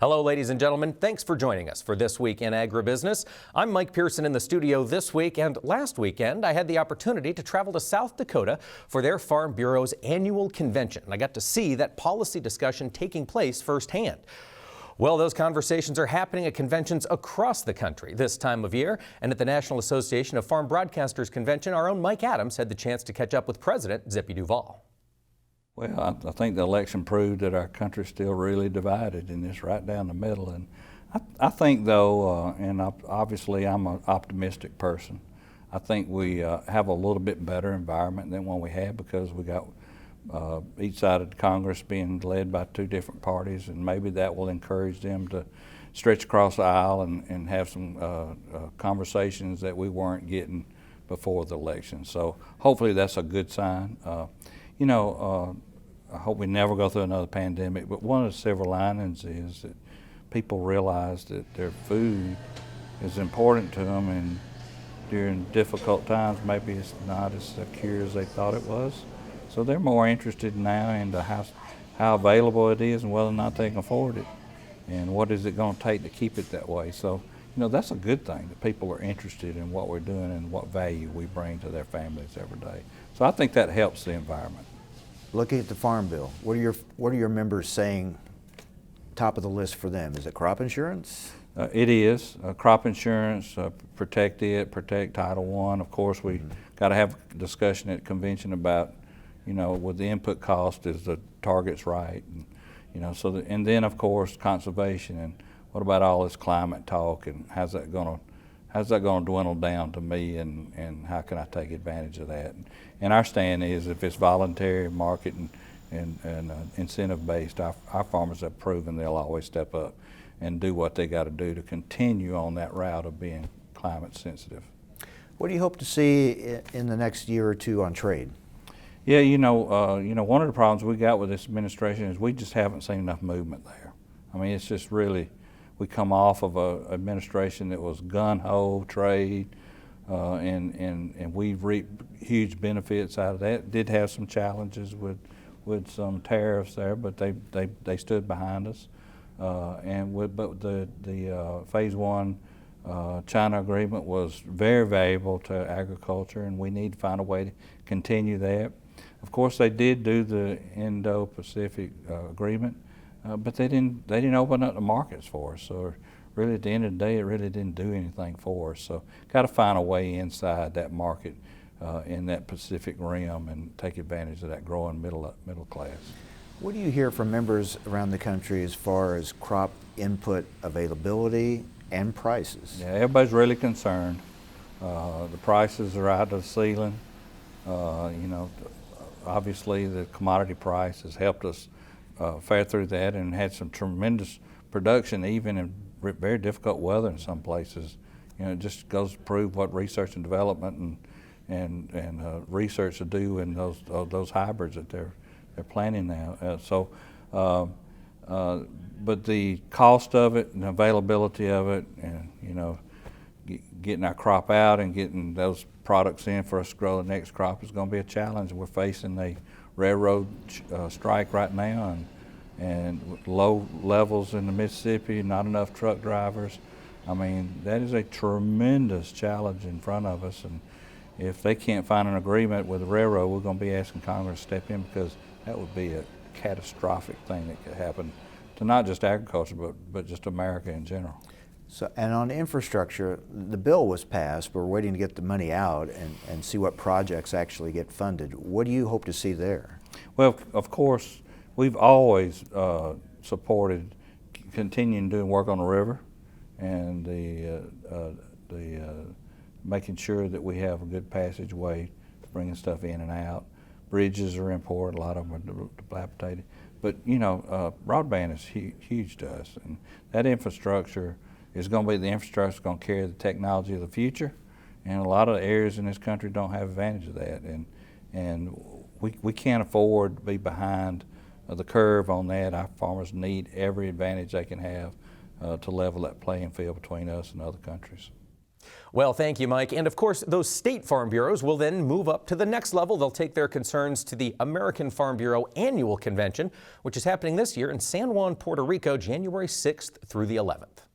Hello, ladies and gentlemen. Thanks for joining us for This Week in Agribusiness. I'm Mike Pearson in the studio this week, and last weekend I had the opportunity to travel to South Dakota for their Farm Bureau's annual convention. I got to see that policy discussion taking place firsthand. Well, those conversations are happening at conventions across the country this time of year, and at the National Association of Farm Broadcasters Convention, our own Mike Adams had the chance to catch up with President Zipppy Duvall. Well, I think the election proved that our country's still really divided, and it's right down the middle. And I think, though, obviously I'm an optimistic person, I think we have a little bit better environment than what we had, because we got each side of Congress being led by two different parties, and maybe that will encourage them to stretch across the aisle and have some conversations that we weren't getting before the election. So hopefully that's a good sign. I hope we never go through another pandemic, but one of the silver linings is that people realize that their food is important to them, and during difficult times maybe it's not as secure as they thought it was. So they're more interested now into how available it is and whether or not they can afford it, and what is it going to take to keep it that way. So, that's a good thing, that people are interested in what we're doing and what value we bring to their families every day. So I think that helps the environment. Looking at the Farm Bill, what are your members saying top of the list for them? Is it crop insurance? It is. Crop insurance, protect Title I. Of course, we got to have a discussion at convention about, with the input cost, is the targets right? And, and then of course conservation, and what about all this climate talk, and how's that going to dwindle down to me, and how can I take advantage of that? And our stand is, if it's voluntary, market and incentive based, our farmers have proven they'll always step up and do what they got to do to continue on that route of being climate sensitive. What do you hope to see in the next year or two on trade? Yeah, one of the problems we got with this administration is we just haven't seen enough movement there. I mean, it's just really, we come off of an administration that was gun-ho trade, and we've reaped huge benefits out of that. Did have some challenges with some tariffs there, but they stood behind us. But the Phase 1 China agreement was very valuable to agriculture, and we need to find a way to continue that. Of course, they did do the Indo-Pacific agreement, but they didn't open up the markets for us. So really, at the end of the day, it really didn't do anything for us. So got to find a way inside that market in that Pacific Rim and take advantage of that growing middle class. What do you hear from members around the country as far as crop input availability and prices? Yeah, everybody's really concerned. The prices are out of the ceiling. Obviously the commodity price has helped us fare through that, and had some tremendous production even in very difficult weather in some places. It just goes to prove what research and development and research to do in those hybrids that they're planting now. But the cost of it and availability of it, and getting our crop out and getting those products in for us to grow the next crop is going to be a challenge. We're facing a railroad strike right now, and low levels in the Mississippi, not enough truck drivers. I mean, that is a tremendous challenge in front of us, and if they can't find an agreement with the railroad, we're going to be asking Congress to step in, because that would be a catastrophic thing that could happen to not just agriculture, but just America in general. So, and on infrastructure, the bill was passed, but we're waiting to get the money out and see what projects actually get funded. What do you hope to see there? Well, of course, we've always supported continuing doing work on the river, and the making sure that we have a good passageway, bringing stuff in and out. Bridges are important, a lot of them are dilapidated. But broadband is huge to us, and that infrastructure is going to be the infrastructure that's going to carry the technology of the future, and a lot of areas in this country don't have advantage of that, and we can't afford to be behind the curve on that. Our farmers need every advantage they can have to level that playing field between us and other countries. Well, thank you, Mike. And of course, those state farm bureaus will then move up to the next level. They'll take their concerns to the American Farm Bureau Annual Convention, which is happening this year in San Juan, Puerto Rico, January 6th through the 11th.